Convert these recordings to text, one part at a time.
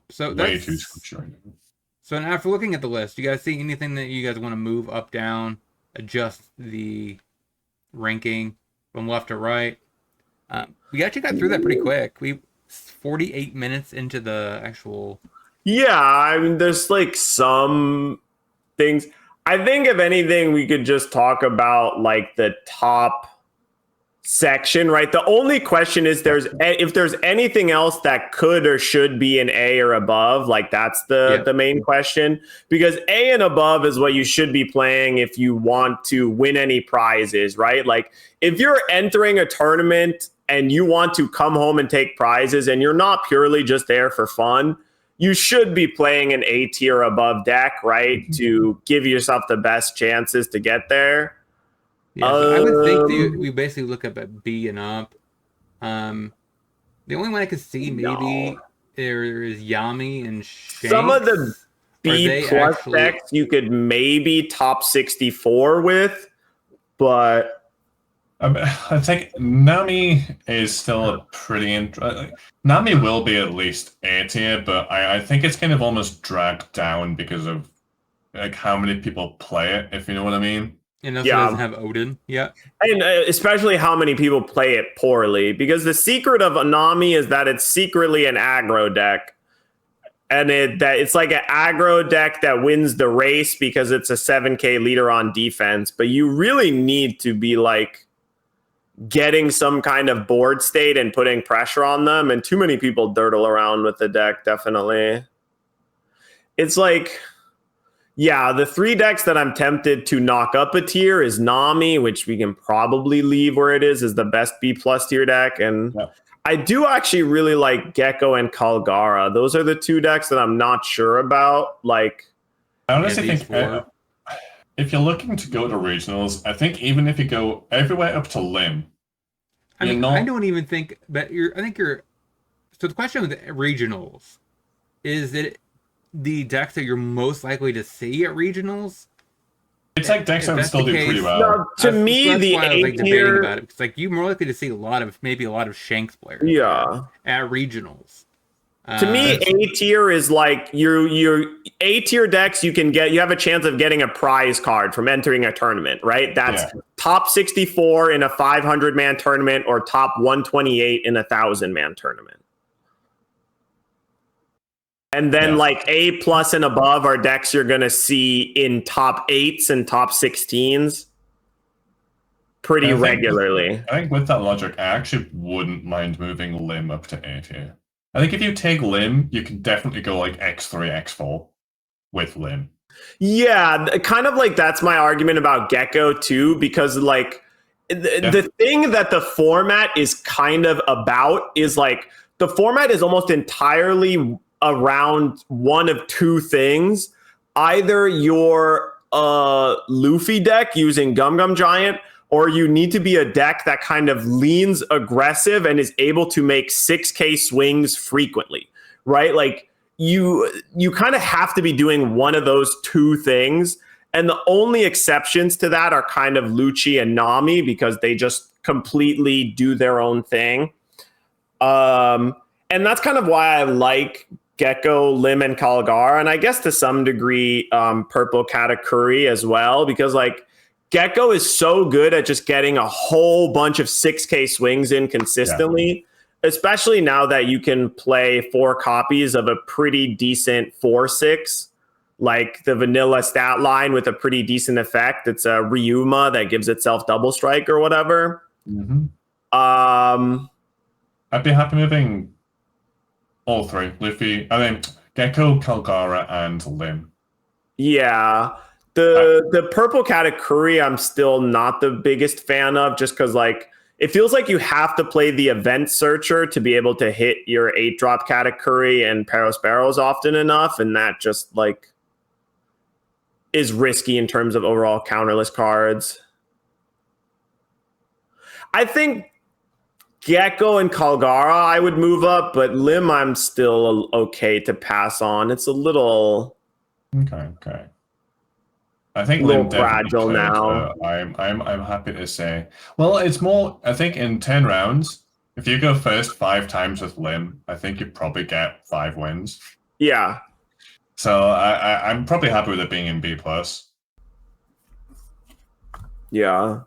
So Way too that's scripture. so now after looking at the list, you guys see anything that you guys want to move up, down, adjust the ranking from left to right? We actually got through that pretty quick. We 48 minutes into the actual. Yeah, I mean, there's like some things. I think if anything, we could just talk about like the top section, right? The only question is if there's anything else that could or should be an A or above, like that's the main question, because A and above is what you should be playing if you want to win any prizes, right? Like if you're entering a tournament and you want to come home and take prizes and you're not purely just there for fun, you should be playing an A tier above deck, right? To give yourself the best chances to get there. Yeah, so I would think that we basically look up at B and up. The only one I could see maybe there is Yami and Shanks. Some of the B plus decks you could maybe top 64 with, but I think Nami is still a pretty Nami will be at least A tier, but I think it's kind of almost dragged down because of like how many people play it, if you know what I mean. And also doesn't have Odin yet. And especially how many people play it poorly, because the secret of Nami is that it's secretly an aggro deck. And it's like an aggro deck that wins the race because it's a 7k leader on defense. But you really need to be like getting some kind of board state and putting pressure on them. And too many people dirtle around with the deck, definitely. It's like... Yeah, the three decks that I'm tempted to knock up a tier is Nami, which we can probably leave where it is the best B plus tier deck. And I do actually really like Gecko and Kalgara. Those are the two decks that I'm not sure about. Like, I honestly think if you're looking to go to regionals, I think even if you go everywhere up to Lim, I mean, I don't even think that I think you're. So the question with the regionals is that the decks that you're most likely to see at regionals. It's like decks that still do pretty well. No, to me, that's the why I was like A tier, debating about it. It's like you're more likely to see maybe a lot of Shanks players. Yeah. At regionals. To me, A tier is like your A tier decks. You have a chance of getting a prize card from entering a tournament, right? That's top 64 in a 500-man tournament or top 128 in a 1,000-man tournament. And then like A plus and above are decks you're going to see in top 8s and top 16s pretty regularly. I think with that logic, I actually wouldn't mind moving Lim up to A tier. I think if you take Lim, you can definitely go like X3, X4 with Lim. Yeah, kind of like that's my argument about Gecko too, because like the thing that the format is kind of about is like the format is almost entirely around one of two things. Either you're a Luffy deck using Gum Gum Giant, or you need to be a deck that kind of leans aggressive and is able to make 6k swings frequently, right? Like you kind of have to be doing one of those two things. And the only exceptions to that are kind of Lucci and Nami, because they just completely do their own thing. And that's kind of why I like Gecko, Lim, and Kalgar, and I guess to some degree Purple Katakuri as well, because like Gecko is so good at just getting a whole bunch of 6k swings in consistently, especially now that you can play 4 copies of a pretty decent 4/6, like the vanilla stat line with a pretty decent effect. It's a Ryuma that gives itself double strike or whatever. I'd be happy moving all three. Luffy, Gecko, Kalgara, and Lim. Yeah. The Purple Katakuri I'm still not the biggest fan of, just because like it feels like you have to play the event searcher to be able to hit your 8-drop Katakuri and Perosporos often enough, and that just like is risky in terms of overall counterless cards. I think Gecko and Kalgara I would move up, but Lim I'm still okay to pass on. It's a little okay. I think a little Lim fragile now. I'm happy to say. Well, it's more. I think in 10 rounds, If you go first 5 times with Lim, I think you probably get 5 wins. Yeah. So I'm probably happy with it being in B+. Yeah.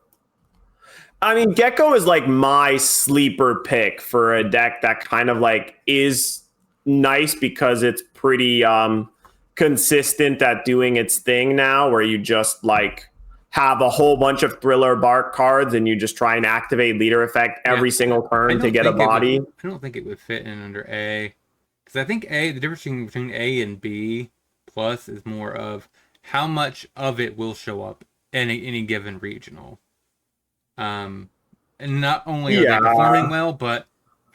I mean, Gecko is like my sleeper pick for a deck that kind of like is nice because it's pretty consistent at doing its thing now, where you just like have a whole bunch of Thriller Bark cards and you just try and activate leader effect every single turn to get a body. I don't think it would fit in under A, because I think A, the difference between A and B plus is more of how much of it will show up in any given regional. And not only are they performing well, but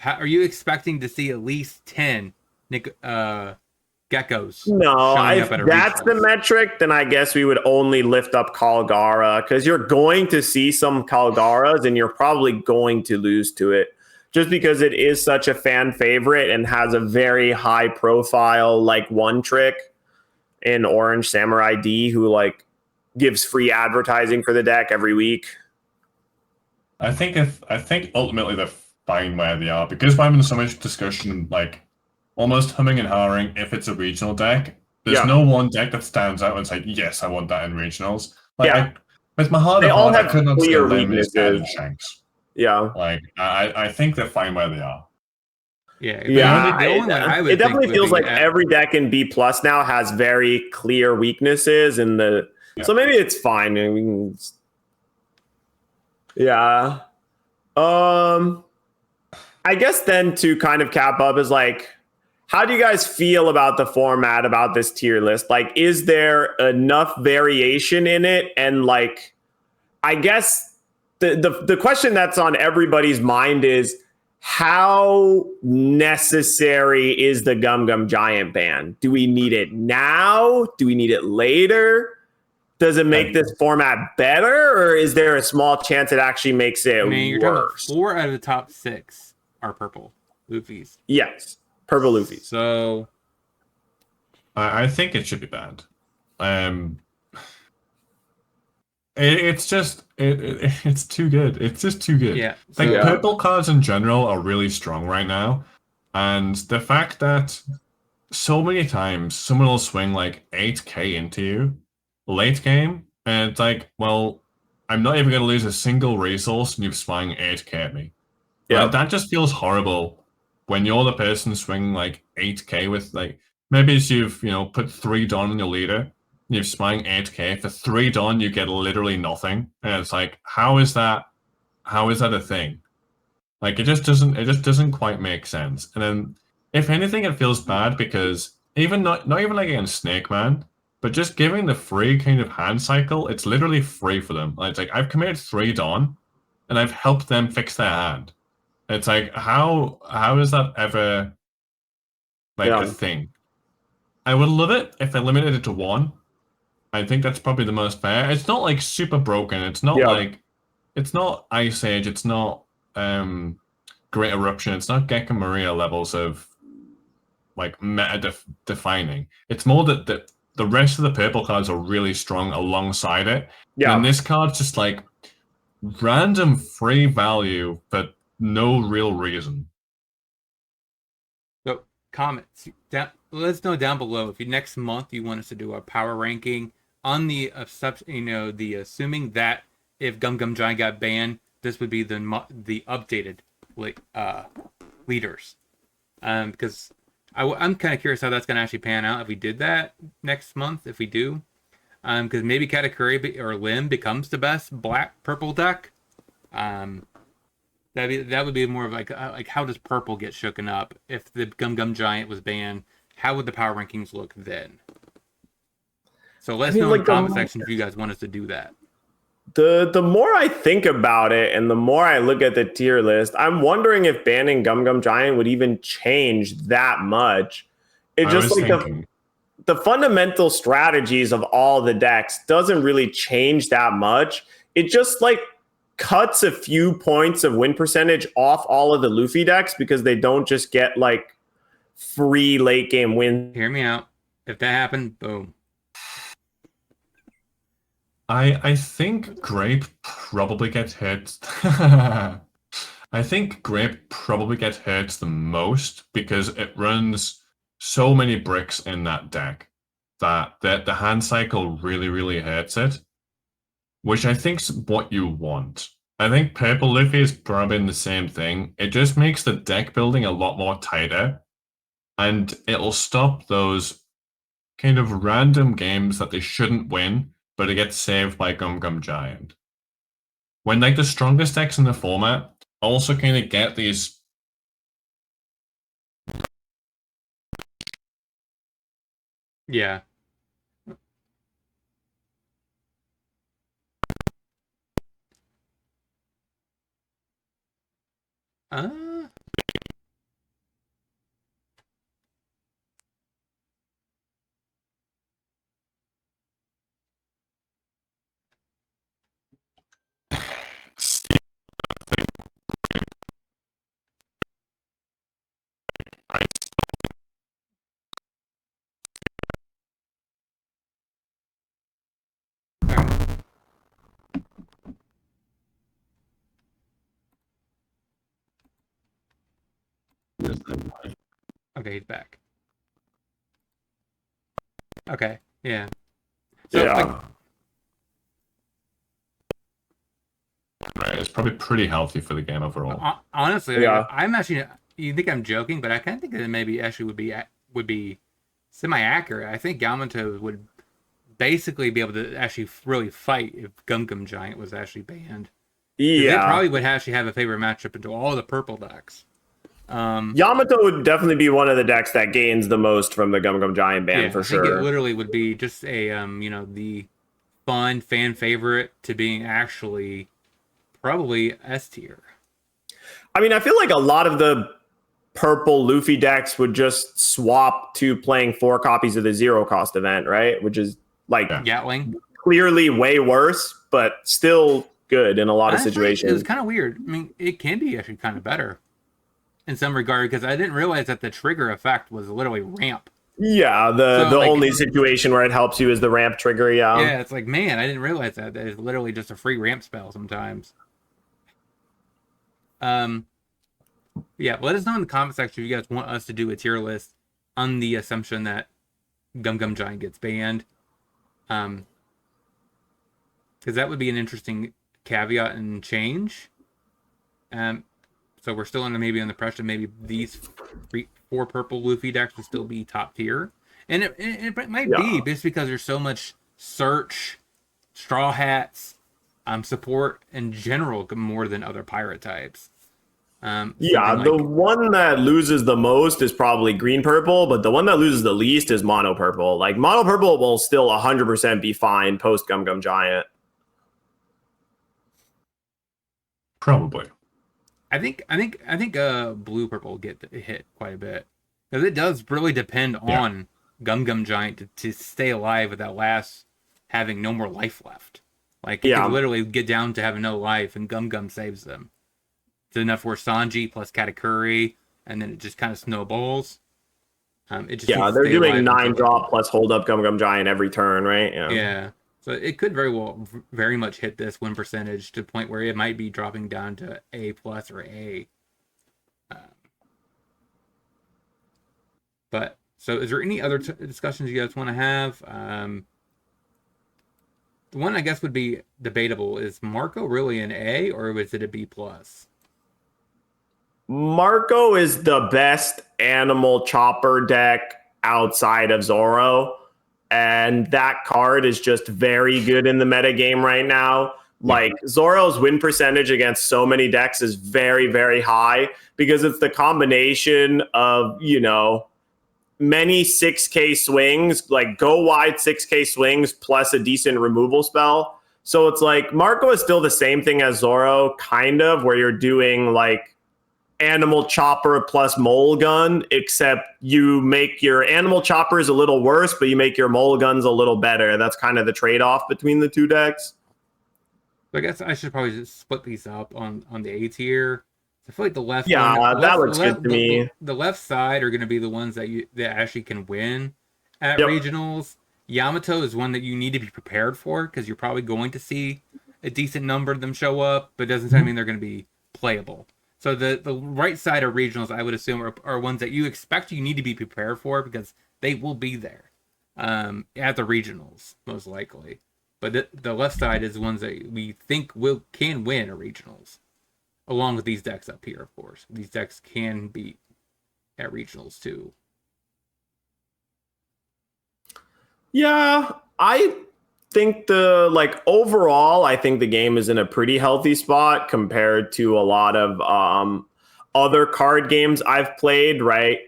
are you expecting to see at least 10 geckos? No, if that's the metric, then I guess we would only lift up Kalgara, because you're going to see some Kalgaras and you're probably going to lose to it just because it is such a fan favorite and has a very high profile like one trick in Orange Samurai D, who like gives free advertising for the deck every week. I think ultimately they're fine where they are, because we're having so much discussion, like almost humming and hawing if it's a regional deck. There's no one deck that stands out and say, yes, I want that in regionals. Like with my heart of heart, I could not say Lim is better than Shanks. Yeah. Like I think they're fine where they are. Yeah. It definitely feels like every deck in B plus now has very clear weaknesses and so maybe it's fine. I mean, yeah. I guess then to kind of cap up is like, how do you guys feel about the format, about this tier list? Like, is there enough variation in it? And like, I guess the question that's on everybody's mind is, how necessary is the Gum Gum Giant ban? Do we need it now? Do we need it later? Does it make this format better, or is there a small chance it actually makes it worse? 4 out of the top 6 are purple Luffy's. Yes, purple Luffy. So I think it should be banned. It's just it's too good. It's just too good. Yeah. Like purple cards in general are really strong right now, and the fact that so many times someone will swing like 8k into you late game, and it's like, well, I'm not even going to lose a single resource, and you've swung 8k at me. Yeah, that just feels horrible when you're the person swinging like 8k with like, maybe you've put 3 Dawn in your leader. You've swung 8k for 3 Dawn, you get literally nothing, and it's like, how is that a thing? Like, it just doesn't quite make sense. And then, if anything, it feels bad because even not even like against Snake Man, but just giving the free kind of hand cycle, it's literally free for them. It's like, I've committed 3 Dawn, and I've helped them fix their hand. It's like, how is that ever like a thing? I would love it if they limited it to 1. I think that's probably the most fair. It's not like super broken. It's not like, it's not Ice Age. It's not Great Eruption. It's not Gecko Maria levels of like meta defining. It's more that the rest of the purple cards are really strong alongside it. Yeah. And this card's just like random free value for no real reason. So comments. Let us know down below if next month you want us to do a power ranking on the the assuming that if Gum Gum Giant got banned, this would be the updated leaders. Because I'm kind of curious how that's going to actually pan out if we did that next month. If we do, because maybe Katakuri or Lim becomes the best black purple deck. That would be more of like how does purple get shooken up if the Gum Gum Giant was banned? How would the power rankings look then? So let us know in the comment section if you guys want us to do that. The more I think about it and the more I look at the tier list, I'm wondering if banning Gum Gum Giant would even change that much. It just like the fundamental strategies of all the decks doesn't really change that much. It just like cuts a few points of win percentage off all of the Luffy decks because they don't just get like free late game win. Hear me out. If that happened, boom. I think Grape probably gets hit. I I think Grape probably gets hurt the most because it runs so many bricks in that deck that the hand cycle really, really hurts it, which I think's what you want. I think Purple Luffy is probably in the same thing. It just makes the deck building a lot more tighter, and it'll stop those kind of random games that they shouldn't win, but it gets saved by Gum Gum Giant. When like the strongest decks in the format also kind of get these. Yeah. Uh, alright. Okay, he's back. Okay, yeah. So, Yeah. like, It's probably pretty healthy for the game overall. honestly, Yeah. I'm actually. You think I'm joking, but I kind of think that it maybe actually would be semi-accurate. I think Yamato would basically be able to actually really fight if Gum Gum Giant was actually banned. 'Cause they Yeah. probably would actually have a favorite matchup into all the purple decks. Yamato would definitely be one of the decks that gains the most from the Gum Gum Giant ban Yeah, for I think sure. it literally would be just a the fun fan favorite to being actually probably S tier. I mean, I feel like a lot of the purple Luffy decks would just swap to playing 4 copies of the zero cost event, right? Which is like Yeah. Gatling. clearly way worse, but still good in a lot of Honestly, situations. it was kind of weird. I mean, it can be actually kind of better in some regard because I didn't realize that the trigger effect was literally ramp. Yeah, the So, like- only situation where it helps you is the ramp trigger. Yeah. Yeah, it's like, man, I didn't realize that. That is literally just a free ramp spell sometimes. Yeah, let us know in the comment section if you guys want us to do a tier list on the assumption that Gum Gum Giant gets banned. Because that would be an interesting caveat and change. So we're still maybe on the pressure maybe these 4 purple Luffy decks will still be top tier. And it might be just because there's so much search, Straw Hats, support in general more than other pirate types. Yeah, the one that loses the most is probably green purple, but the one that loses the least is mono purple. Like mono purple will still 100% be fine post Gum Gum Giant. Probably. I think blue purple will get hit quite a bit because it does really depend on Gum Gum Giant to stay alive without last having no more life left. Like it could literally get down to having no life, and Gum Gum saves them. It's enough where Sanji plus Katakuri, and then it just kind of snowballs. It just they're doing 9 drop plus hold up Gum Gum Giant every turn, right? Yeah. So it could very much hit this win percentage to the point where it might be dropping down to A plus or A. But so, is there any other discussions you guys want to have? The one I guess would be debatable is Marco really an A or was it a B plus? Marco is the best animal chopper deck outside of Zoro. And that card is just very good in the meta game right now. Like Zoro's win percentage against so many decks is very, very high because it's the combination of, many 6K swings, like go wide 6K swings plus a decent removal spell. So it's like Marco is still the same thing as Zoro, kind of, where you're doing like animal chopper plus mole gun, except you make your animal choppers a little worse, but you make your mole guns a little better. That's kind of the trade-off between the two decks. So I guess I should probably just split these up on the A tier. I feel like the left that looks good to me. The left side are going to be the ones that actually can win at regionals. Yamato is one that you need to be prepared for because you're probably going to see a decent number of them show up, but it doesn't mean they're going to be playable. So the right side of regionals, I would assume, are ones that you expect you need to be prepared for because they will be there at the regionals, most likely. But the left side is ones that we think can win a regionals, along with these decks up here, of course. These decks can beat at regionals too. Yeah, I think overall, I think the game is in a pretty healthy spot compared to a lot of other card games I've played, right?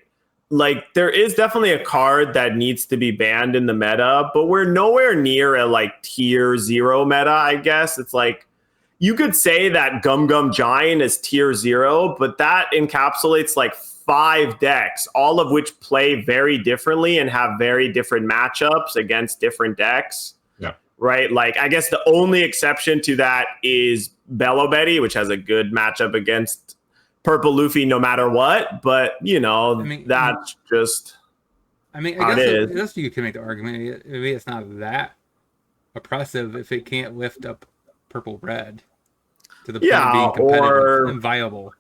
Like there is definitely a card that needs to be banned in the meta, but we're nowhere near a like tier 0 meta, I guess. It's like you could say that Gum Gum Giant is tier 0, but that encapsulates like 5 decks, all of which play very differently and have very different matchups against different decks. Yeah. Right? Like I guess the only exception to that is Bello Betty, which has a good matchup against Purple Luffy no matter what, but that's just I guess you can make the argument maybe it's not that oppressive if it can't lift up Purple Red to the point of being competitive and viable.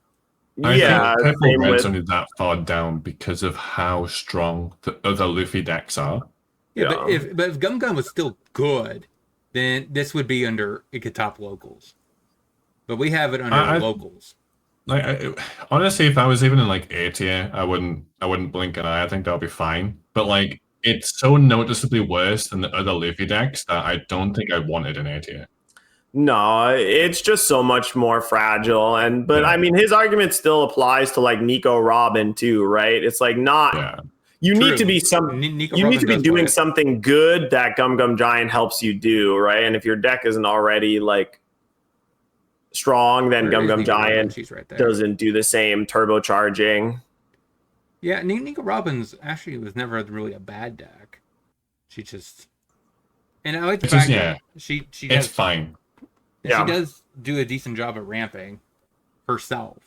I think Purple Red's only that far down because of how strong the other Luffy decks are. Yeah, but if Gum Gum was still good, then this would be under it could top locals. But we have it under locals. Like honestly, if I was even in like A tier, I wouldn't blink an eye. I think that'll be fine. But like it's so noticeably worse than the other Luffy decks that I don't think I wanted an A tier. No, it's just so much more fragile. But I mean, his argument still applies to like Nico Robin too, right? It's like you need to be doing something good that Gum Gum Giant helps you do, right? And if your deck isn't already like strong, then Gum Gum Giant doesn't do the same turbocharging. Yeah, Nico Robin's actually was never really a bad deck. She just, and I like the fact that she it's fine. Yeah. She does do a decent job at ramping herself.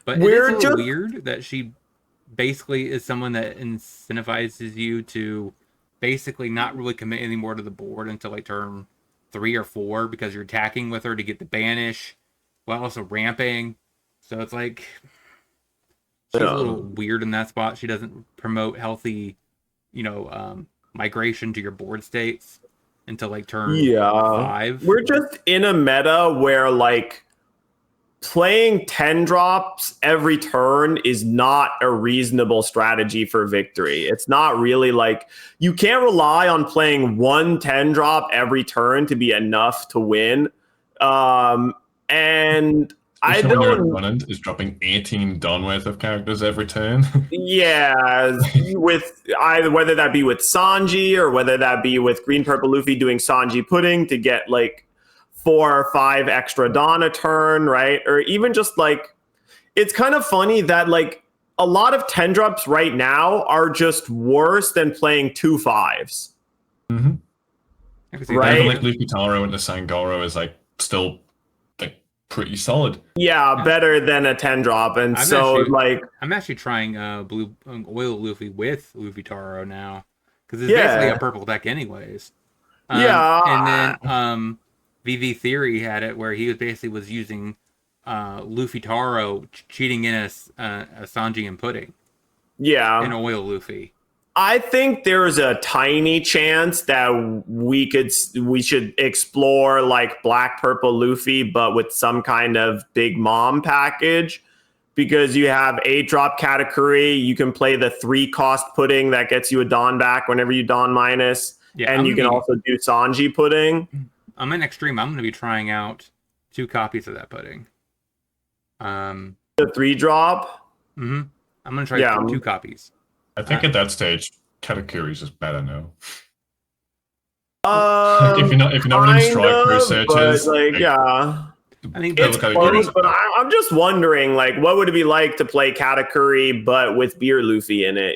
But it's weird that she basically is someone that incentivizes you to basically not really commit any more to the board until like turn 3 or 4 because you're attacking with her to get the banish while also ramping. So it's like she's a little weird in that spot. She doesn't promote healthy, migration to your board states until like turn 5. We're just in a meta where like playing 10 drops every turn is not a reasonable strategy for victory. It's not really like you can't rely on playing 1 10 drop every turn to be enough to win. And I don't. Your opponent is dropping 18 Dawn worth of characters every turn. Yeah, with either whether that be with Sanji or whether that be with Green Purple Luffy doing Sanji Pudding to get like 4 or 5 extra Dawn a turn, right? Or even just like it's kind of funny that like a lot of 10 drops right now are just worse than playing 2 5s. Mm-hmm. Right? Like Luffy Taro into Sangoro is like still pretty solid. Yeah, better than a 10 drop. And I'm actually trying blue oil Luffy with Luffy Taro now because it's basically a purple deck anyways. And then VV Theory had it where he was using Luffy Taro cheating in a Sanji and Pudding. Yeah, and oil Luffy. I think there's a tiny chance that we should explore like Black Purple Luffy, but with some kind of Big Mom package, because you have 8 drop category. You can play the 3 cost Pudding that gets you a Dawn back whenever you Dawn minus, and you can also do Sanji Pudding. I'm in Extreme. I'm going to be trying out 2 copies of that Pudding. The 3 drop. Mm-hmm. I'm going to try 2 copies. I think at that stage, Katakuri is just better now. If you're not running strike researches, I think it's close, but I'm just wondering, like, what would it be like to play Katakuri but with Beer Luffy in it?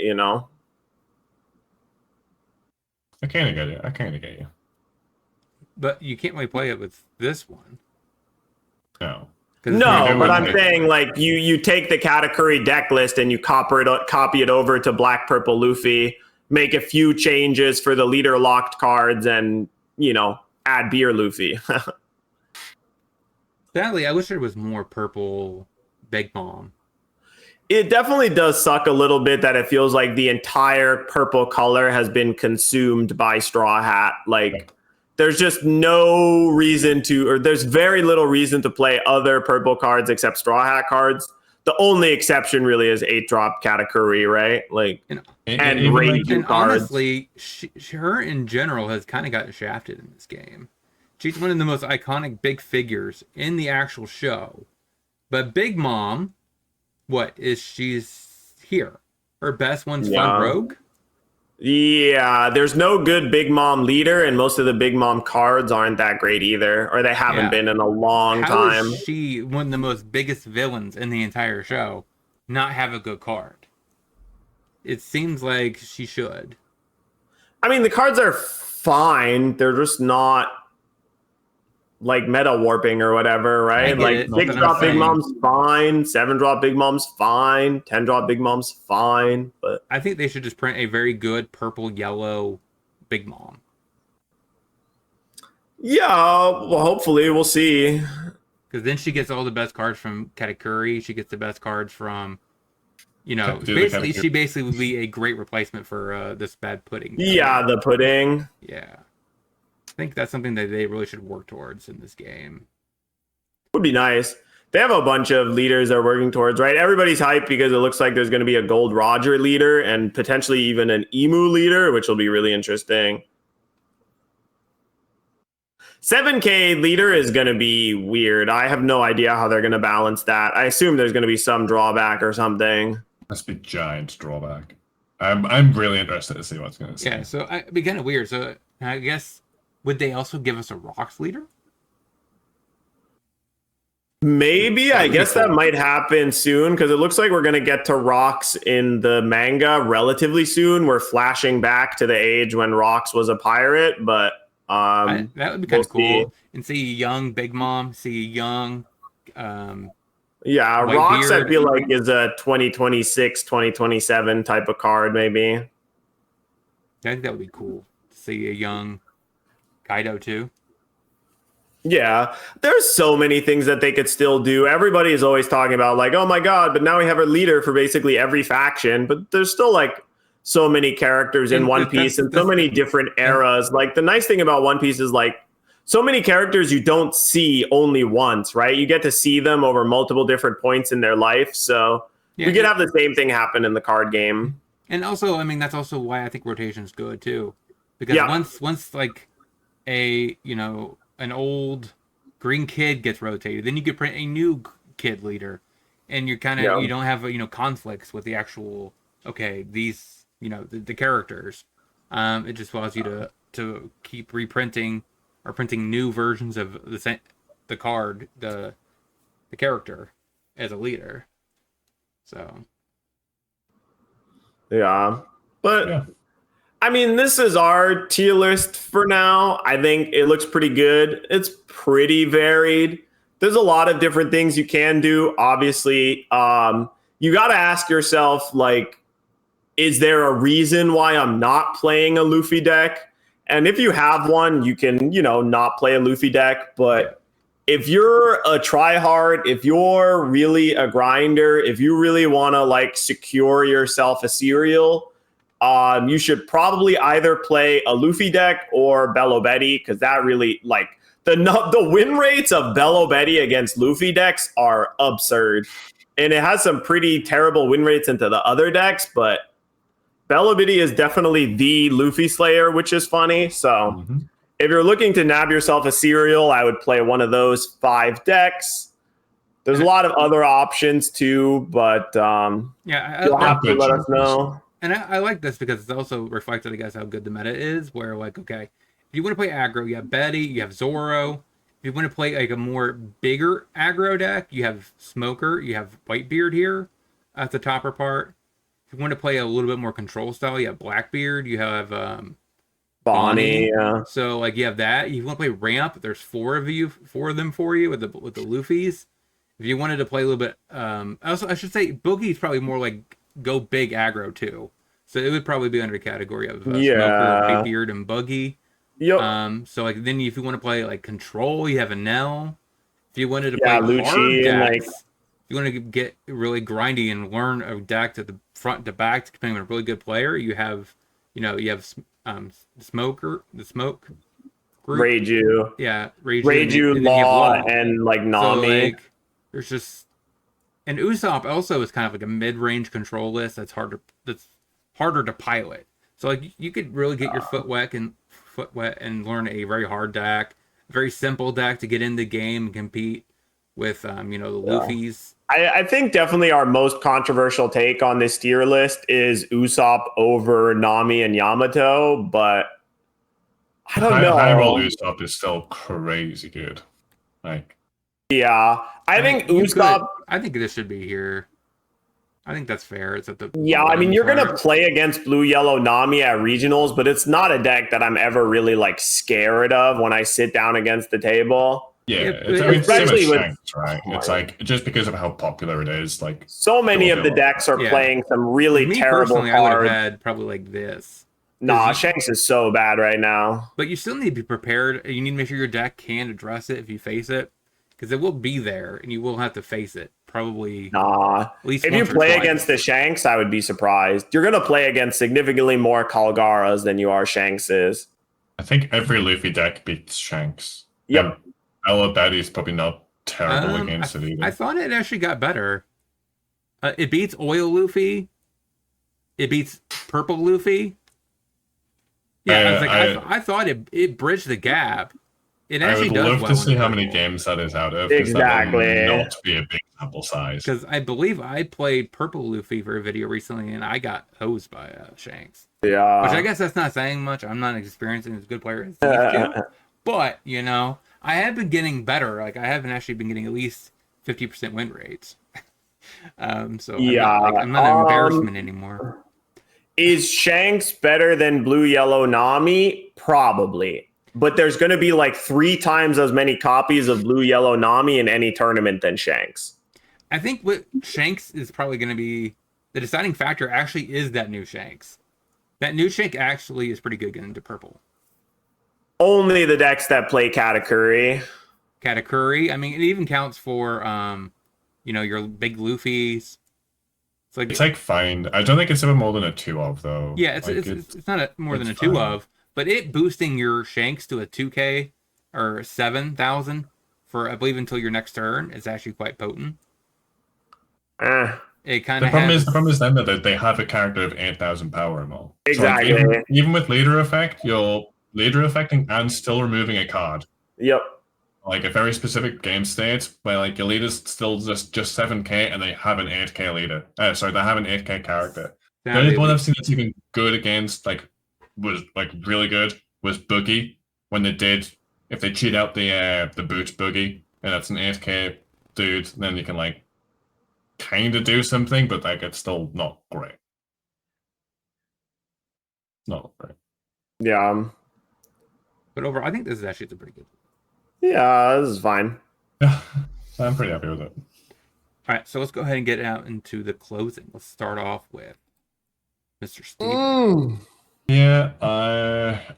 I kind of get you. But you can't really play it with this one. No. No, but I'm saying like you take the Katakuri deck list and you copy it over to Black Purple Luffy, make a few changes for the leader locked cards, and add Beer Luffy. Sadly, I wish there was more purple Big Mom. It definitely does suck a little bit that it feels like the entire purple color has been consumed by Straw Hat. Like, there's just no reason to, or there's very little reason to play other purple cards except Straw Hat cards. The only exception really is 8-drop Katakuri, right? Like, and Raging cards. Honestly, her in general has kind of gotten shafted in this game. She's one of the most iconic big figures in the actual show. But Big Mom, she's here. Her best one's Fun Rogue. Yeah, there's no good Big Mom leader, and most of the Big Mom cards aren't that great either, or they haven't been in a long time. How is she one of the most biggest villains in the entire show not have a good card? It seems like she should. I mean, the cards are fine. They're just not like meta warping or whatever, right? Like 6-drop Big Mom's fine, 7-drop Big Mom's fine, 10-drop Big Mom's fine, but I think they should just print a very good purple yellow Big Mom. Yeah, well, hopefully we'll see. Because then she gets all the best cards from Katakuri. She gets the best cards from, basically she basically would be a great replacement for this bad pudding. Yeah, the pudding. Yeah. I think that's something that they really should work towards in this game. Would be nice. They have a bunch of leaders they're working towards, right? Everybody's hyped because it looks like there's going to be a Gold Roger leader and potentially even an Emu leader, which will be really interesting. 7K leader is going to be weird. I have no idea how they're going to balance that. I assume there's going to be some drawback or something. Must be giant drawback. I'm really interested to see what's going to see. Yeah, so it'd be kind of weird. So I guess, would they also give us a Rocks leader? Maybe. I guess that might happen soon because it looks like we're going to get to Rocks in the manga relatively soon. We're flashing back to the age when Rocks was a pirate, but that would be kind of cool. And see a young Big Mom, see a young Rocks I feel like is a 2026, 2027 type of card maybe. I think that would be cool to see a young Kaido too. Yeah, there's so many things that they could still do. Everybody is always talking about like, oh my god, but now we have a leader for basically every faction, but there's still like so many characters in One Piece and so many different eras. Like the nice thing about One Piece is like so many characters you don't see only once, right? You get to see them over multiple different points in their life. So we could have the same thing happen in the card game. And also, I mean, that's also why I think rotation's good too. Because once like an old green kid gets rotated, then you could print a new kid leader, and you're kind of you don't have conflicts with the actual these the characters. It just allows you to keep reprinting or printing new versions of the card, the character as a leader. So but. I mean, this is our tier list for now. I think it looks pretty good. It's pretty varied. There's a lot of different things you can do. Obviously, you got to ask yourself, like, is there a reason why I'm not playing a Luffy deck? And if you have one, you can, not play a Luffy deck. But if you're a tryhard, if you're really a grinder, if you really want to, like, secure yourself a cereal, you should probably either play a Luffy deck or Bello Betty, because that really, like, the win rates of Bello Betty against Luffy decks are absurd. And it has some pretty terrible win rates into the other decks, but Bello Betty is definitely the Luffy Slayer, which is funny. So if you're looking to nab yourself a cereal, I would play one of those 5 decks. There's a lot of other options too, but you'll have to let us know. And I like this because it's also reflected, I guess, how good the meta is, where, like, if you want to play aggro, you have Betty, you have Zoro. If you want to play, like, a more bigger aggro deck, you have Smoker, you have Whitebeard here at the topper part. If you want to play a little bit more control style, you have Blackbeard, you have Bonnie. Yeah. So, like, you have that. If you want to play Ramp, there's 4 of them for you with the Luffys. If you wanted to play a little bit, also, I should say, Boogie's probably more like go big aggro too, so it would probably be under the category of Smoker, Whitebeard, and Boogie. So like then if you want to play like control, you have a Nell. If you wanted to play hard decks, you want to get really grindy and learn a deck to the front to back to become a really good player, you have smoke group. Reiju, Yeah, Reiju, Reiju, and then you have Law, Law. and like So Nami. like there's just and Usopp also is kind of like a mid-range control list that's harder to pilot. So like you could really get your foot wet and learn a very hard deck, very simple deck to get in the game and compete with the Luffy's. I think definitely our most controversial take on this tier list is Usopp over Nami and Yamato, but I don't know. High roll Usopp is still crazy good. Like, Yeah, I think Usopp. I think this should be here. I think that's fair. It's at the Yeah, I mean, you're gonna play against Blue Yellow Nami at regionals, but it's not a deck that I'm ever really like scared of when I sit down against the table. yeah, especially with Shanks, right? It's like just because of how popular it is. Like, so many of the decks are playing some really Me terrible personally, I would have cards. had probably like this. Nah, Shanks is so bad right now. But you still need to be prepared. You need to make sure your deck can address it if you face it, because it will be there and you will have to face it. Probably. Nah. At least if you play against the Shanks, I would be surprised. You're gonna play against significantly more Kalgaras than you are Shankses. I think every Luffy deck beats Shanks. Yep. Ella Betty's probably not terrible against it either. I thought it actually got better. It beats Oil Luffy. It beats Purple Luffy. Yeah, I thought it bridged the gap. It actually does. I would well love to see how purple. many games that is out of. Exactly. That will not be a big sample size. Because I believe I played Purple Luffy for a video recently, and I got hosed by Shanks. Yeah. Which I guess that's not saying much. I'm not experiencing as a good player as these two. But, I have been getting better. Like, I haven't actually been getting at least 50% win rates. So yeah. I'm not an embarrassment anymore. Is Shanks better than Blue Yellow Nami? Probably. But there's going to be like 3 times as many copies of Blue Yellow Nami in any tournament than Shanks. I think what Shanks is probably going to be the deciding factor actually is that new Shanks. That new Shank actually is pretty good getting into purple. Only the decks that play Katakuri. Katakuri. I mean, it even counts for your big Luffy's. It's like fine. I don't think it's ever more than a 2 of though. Yeah, it's not more than a 2 of, but it boosting your Shanks to a 2K or 7,000 for I believe until your next turn is actually quite potent. It kind of the problem is then that they have a character of 8,000 power and all. Exactly. So like even with leader effect, you're leader affecting and still removing a card. Yep. Like a very specific game state where like your leader's still just 7k and they have an 8k leader. Sorry, they have an 8k character. The only one I've seen that's even good against was really good was Boogie when if they cheat out the boot Boogie and that's an 8k dude, then you can kind of do something, but it's still not great. Not great. Yeah. But overall, I think this is actually pretty good. Yeah, this is fine. Yeah, I'm pretty happy with it. All right, so let's go ahead and get out into the closing. Let's start off with Mr. Steve. Yeah,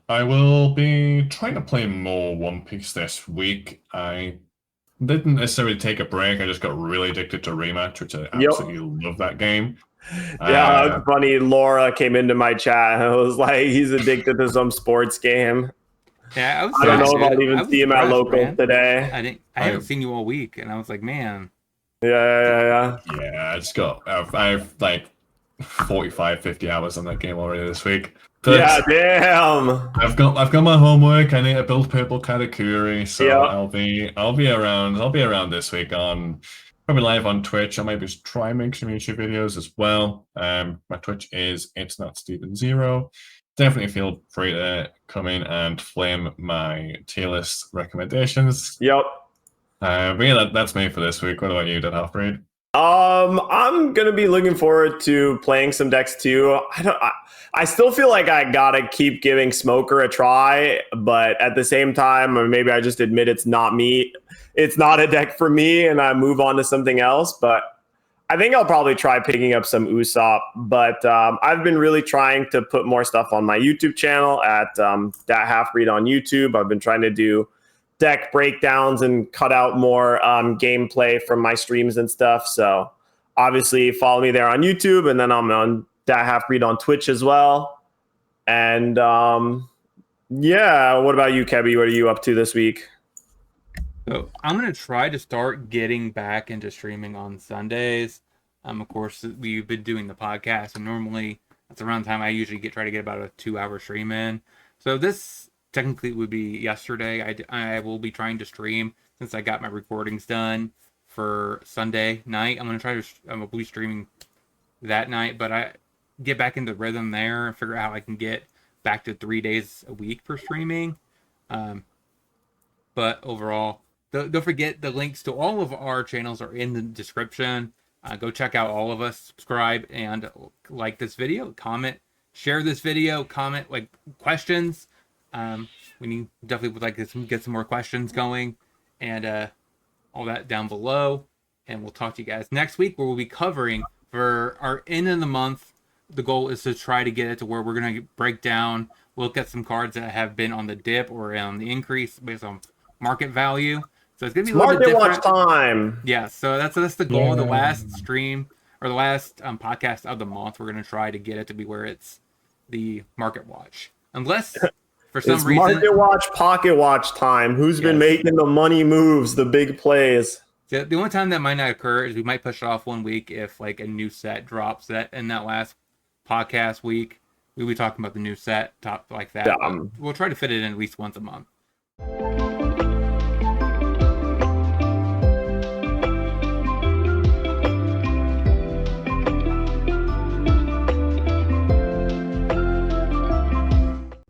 I will be trying to play more One Piece this week. I didn't necessarily take a break. I just got really addicted to Rematch, which I absolutely love that game. Yeah, that's funny. Laura came into my chat and was like, he's addicted to some sports game. Yeah, I don't know if I'd even see him at local today. I haven't seen you all week, and I was like, man. Yeah. Yeah, I've 45, 50 hours on that game already this week. But yeah, damn. I've got my homework. I need to build Purple Katakuri, so I'll be around this week on probably live on Twitch. I might just try and make some YouTube videos as well. My Twitch is It's Not Steven 0. Definitely feel free to come in and flame my tier list recommendations. Yep. But yeah, that's me for this week. What about you, Dead Half Breed? I'm gonna be looking forward to playing some decks too. I still feel like I gotta keep giving Smoker a try, but at the same time, or maybe I just admit it's not me. It's not a deck for me, and I move on to something else. But I think I'll probably try picking up some Usopp. But I've been really trying to put more stuff on my YouTube channel at That Half Breed on YouTube. I've been trying to do deck breakdowns and cut out more gameplay from my streams and stuff. So obviously follow me there on YouTube, and then I'm on Dat Halfbreed on Twitch as well. And yeah, what about you, Kebby? What are you up to this week? So I'm gonna try to start getting back into streaming on Sundays. Of course, we've been doing the podcast, and normally that's around the time I usually try to get about a 2-hour stream in. So this technically would be yesterday. I will be trying to stream since I got my recordings done for Sunday night. I'm gonna be streaming that night, but I get back into rhythm there and figure out how I can get back to 3 days a week for streaming. But overall, don't forget the links to all of our channels are in the description. Go check out all of us, subscribe, and like this video, comment, share this video, comment like definitely would like to get some more questions going, and all that down below. And we'll talk to you guys next week, where we'll be covering for our end of the month. The goal is to try to get it to where we're going to break down, look at some cards that have been on the dip or on the increase based on market value. So it's going to be a little bit different. Market watch time. Yeah, so that's the goal of the last stream, or the last podcast of the month. We're going to try to get it to be where it's the market watch. Unless, for some reason... market watch, pocket watch time. Who's been making the money moves, the big plays? The only time that might not occur is we might push it off 1 week if like a new set drops. That in that last podcast week, we'll be talking about the new set, top like that. We'll try to fit it in at least once a month.